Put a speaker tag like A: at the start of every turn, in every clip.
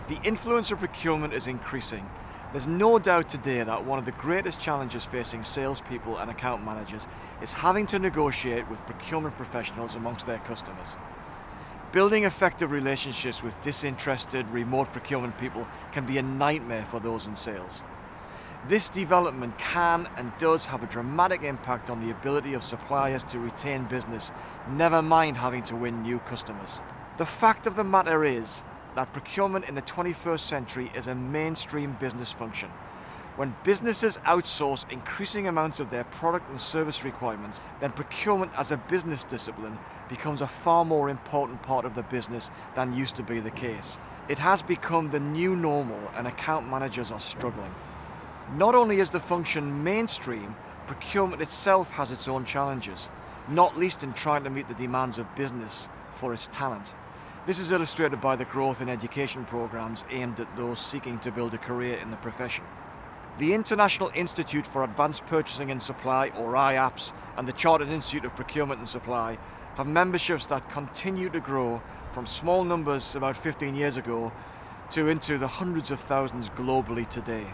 A: The influence of procurement is increasing. There's no doubt today that one of the greatest challenges facing salespeople and account managers is having to negotiate with procurement professionals amongst their customers. Building effective relationships with disinterested, remote procurement people can be a nightmare for those in sales. This development can and does have a dramatic impact on the ability of suppliers to retain business, never mind having to win new customers. The fact of the matter is that procurement in the 21st century is a mainstream business function. When businesses outsource increasing amounts of their product and service requirements, then procurement as a business discipline becomes a far more important part of the business than used to be the case. It has become the new normal and account managers are struggling. Not only is the function mainstream, procurement itself has its own challenges, not least in trying to meet the demands of business for its talent. This is illustrated by the growth in education programs aimed at those seeking to build a career in the profession. The International Institute for Advanced Purchasing and Supply, or IAPS, and the Chartered Institute of Procurement and Supply have memberships that continue to grow from small numbers about 15 years ago to into the hundreds of thousands globally today.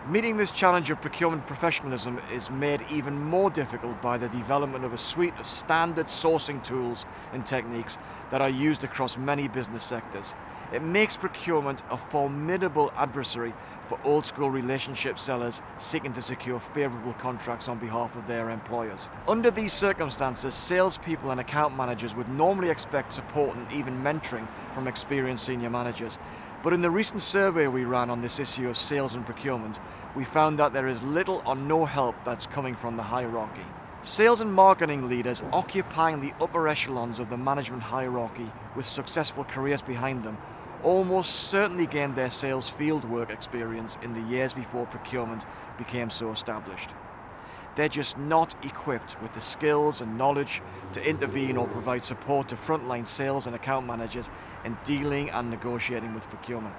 A: Meeting this challenge of procurement professionalism is made even more difficult by the development of a suite of standard sourcing tools and techniques that are used across many business sectors. It makes procurement a formidable adversary for old-school relationship sellers seeking to secure favorable contracts on behalf of their employers. Under these circumstances, salespeople and account managers would normally expect support and even mentoring from experienced senior managers. But in the recent survey we ran on this issue of sales and procurement, we found that there is little or no help that's coming from the hierarchy. Sales and marketing leaders occupying the upper echelons of the management hierarchy with successful careers behind them almost certainly gained their sales fieldwork experience in the years before procurement became so established. They're just not equipped with the skills and knowledge to intervene or provide support to frontline sales and account managers in dealing and negotiating with procurement.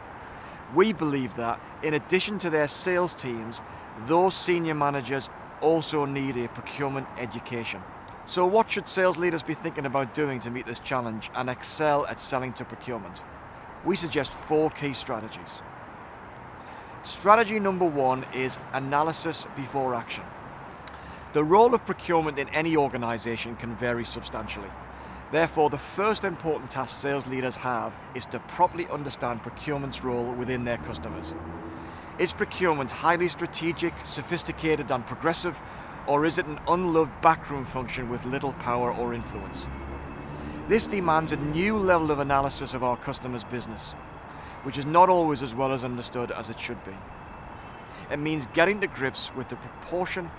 A: We believe that, in addition to their sales teams, those senior managers also need a procurement education. So what should sales leaders be thinking about doing to meet this challenge and excel at selling to procurement? We suggest 4 key strategies. Strategy number 1 is analysis before action. The role of procurement in any organization can vary substantially. Therefore, the first important task sales leaders have is to properly understand procurement's role within their customers. Is procurement highly strategic, sophisticated, and progressive, or is it an unloved backroom function with little power or influence? This demands a new level of analysis of our customers' business, which is not always as well as understood as it should be. It means getting to grips with the proportion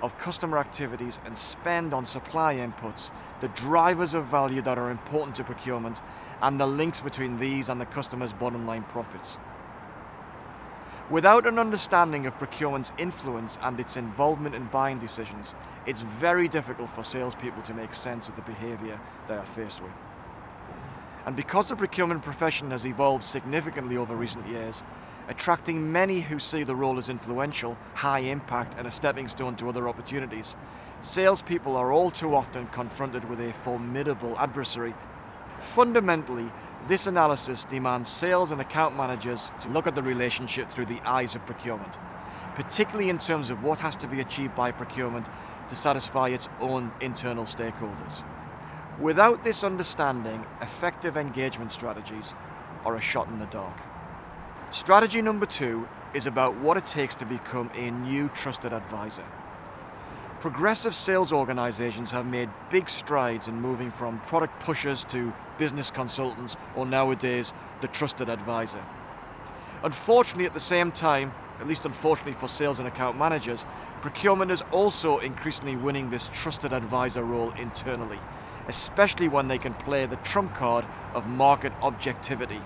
A: of customer activities and spend on supply inputs, the drivers of value that are important to procurement, and the links between these and the customer's bottom line profits. Without an understanding of procurement's influence and its involvement in buying decisions, it's very difficult for salespeople to make sense of the behavior they are faced with. And because the procurement profession has evolved significantly over recent years, attracting many who see the role as influential, high impact, and a stepping stone to other opportunities, salespeople are all too often confronted with a formidable adversary. Fundamentally, this analysis demands sales and account managers to look at the relationship through the eyes of procurement, particularly in terms of what has to be achieved by procurement to satisfy its own internal stakeholders. Without this understanding, effective engagement strategies are a shot in the dark. Strategy number 2 is about what it takes to become a new trusted advisor. Progressive sales organizations have made big strides in moving from product pushers to business consultants, or nowadays, the trusted advisor. Unfortunately, at the same time, at least unfortunately for sales and account managers, procurement is also increasingly winning this trusted advisor role internally, especially when they can play the trump card of market objectivity.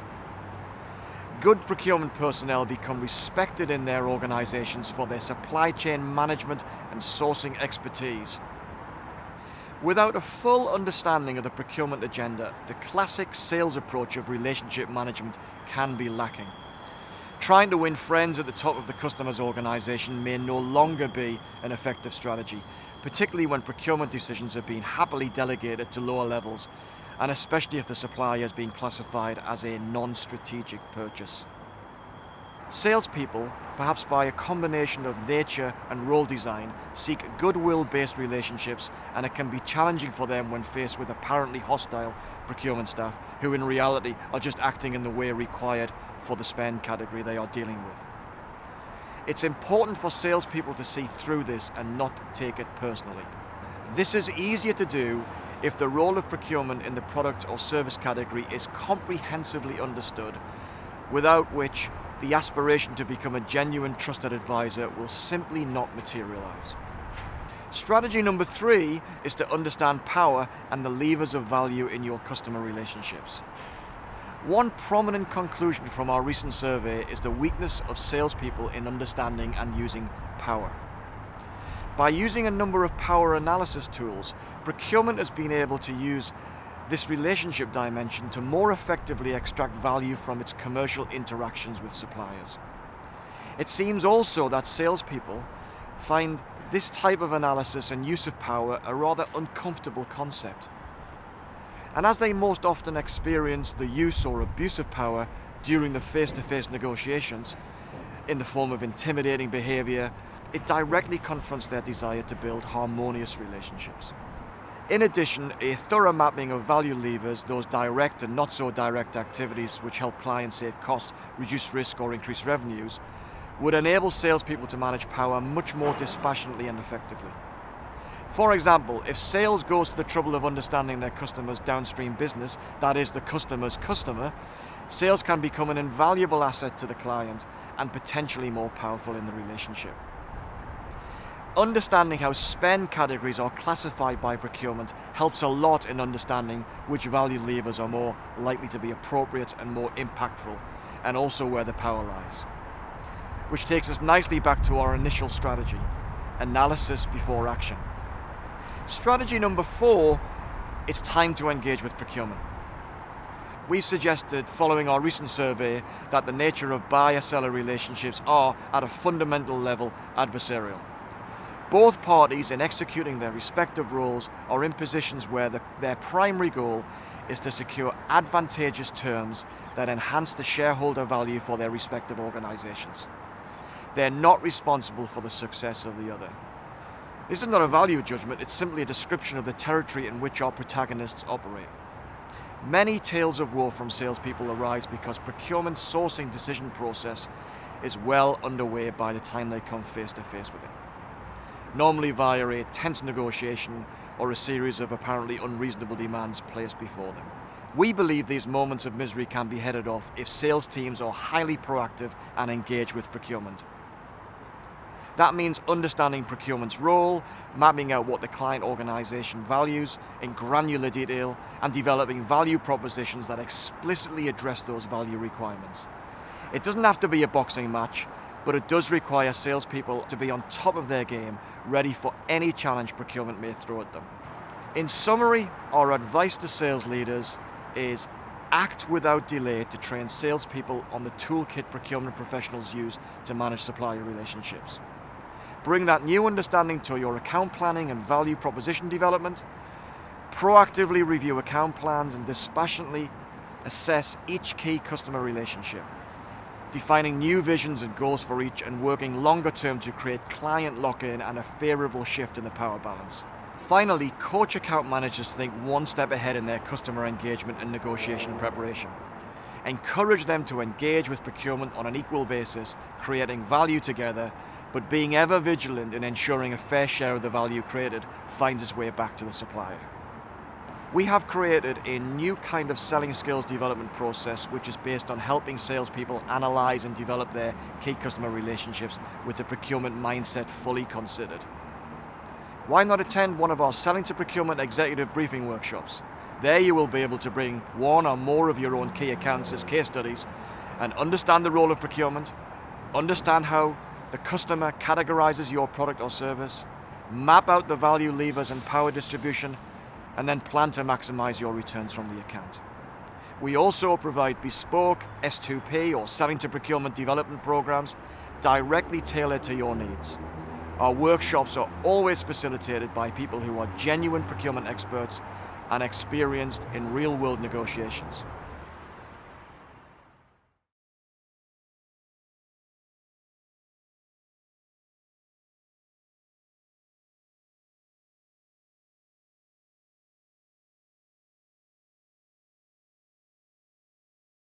A: Good procurement personnel become respected in their organizations for their supply chain management and sourcing expertise. Without a full understanding of the procurement agenda, the classic sales approach of relationship management can be lacking. Trying to win friends at the top of the customer's organization may no longer be an effective strategy, particularly when procurement decisions are being happily delegated to lower levels, and especially if the supplier is being classified as a non-strategic purchase. Salespeople, perhaps by a combination of nature and role design, seek goodwill-based relationships, and it can be challenging for them when faced with apparently hostile procurement staff who in reality are just acting in the way required for the spend category they are dealing with. It's important for salespeople to see through this and not take it personally. This is easier to do if the role of procurement in the product or service category is comprehensively understood, without which the aspiration to become a genuine trusted advisor will simply not materialize. Strategy number 3 is to understand power and the levers of value in your customer relationships. One prominent conclusion from our recent survey is the weakness of salespeople in understanding and using power. By using a number of power analysis tools, procurement has been able to use this relationship dimension to more effectively extract value from its commercial interactions with suppliers. It seems also that salespeople find this type of analysis and use of power a rather uncomfortable concept. And as they most often experience the use or abuse of power during the face-to-face negotiations, in the form of intimidating behavior, it directly confronts their desire to build harmonious relationships. In addition, a thorough mapping of value levers, those direct and not so direct activities which help clients save cost, reduce risk or increase revenues, would enable salespeople to manage power much more dispassionately and effectively. For example, if sales goes to the trouble of understanding their customer's downstream business, that is the customer's customer, sales can become an invaluable asset to the client and potentially more powerful in the relationship. Understanding how spend categories are classified by procurement helps a lot in understanding which value levers are more likely to be appropriate and more impactful, and also where the power lies. Which takes us nicely back to our initial strategy, analysis before action. Strategy number 4, it's time to engage with procurement. We've suggested, following our recent survey, that the nature of buyer-seller relationships are, at a fundamental level, adversarial. Both parties, in executing their respective roles, are in positions where their primary goal is to secure advantageous terms that enhance the shareholder value for their respective organizations. They're not responsible for the success of the other. This is not a value judgment, it's simply a description of the territory in which our protagonists operate. Many tales of woe from salespeople arise because procurement sourcing decision process is well underway by the time they come face to face with it, normally via a tense negotiation or a series of apparently unreasonable demands placed before them. We believe these moments of misery can be headed off if sales teams are highly proactive and engage with procurement. That means understanding procurement's role, mapping out what the client organization values in granular detail, and developing value propositions that explicitly address those value requirements. It doesn't have to be a boxing match, but it does require salespeople to be on top of their game, ready for any challenge procurement may throw at them. In summary, our advice to sales leaders is act without delay to train salespeople on the toolkit procurement professionals use to manage supplier relationships. Bring that new understanding to your account planning and value proposition development. Proactively review account plans and dispassionately assess each key customer relationship, defining new visions and goals for each and working longer term to create client lock-in and a favorable shift in the power balance. Finally, coach account managers to think one step ahead in their customer engagement and negotiation preparation. Encourage them to engage with procurement on an equal basis, creating value together, but being ever vigilant in ensuring a fair share of the value created finds its way back to the supplier. We have created a new kind of selling skills development process which is based on helping salespeople analyze and develop their key customer relationships with the procurement mindset fully considered. Why not attend one of our Selling to Procurement executive briefing workshops? There you will be able to bring one or more of your own key accounts as case studies and understand the role of procurement, understand how the customer categorizes your product or service, map out the value levers and power distribution, and then plan to maximize your returns from the account. We also provide bespoke S2P or Selling to Procurement development programs directly tailored to your needs. Our workshops are always facilitated by people who are genuine procurement experts and experienced in real-world negotiations.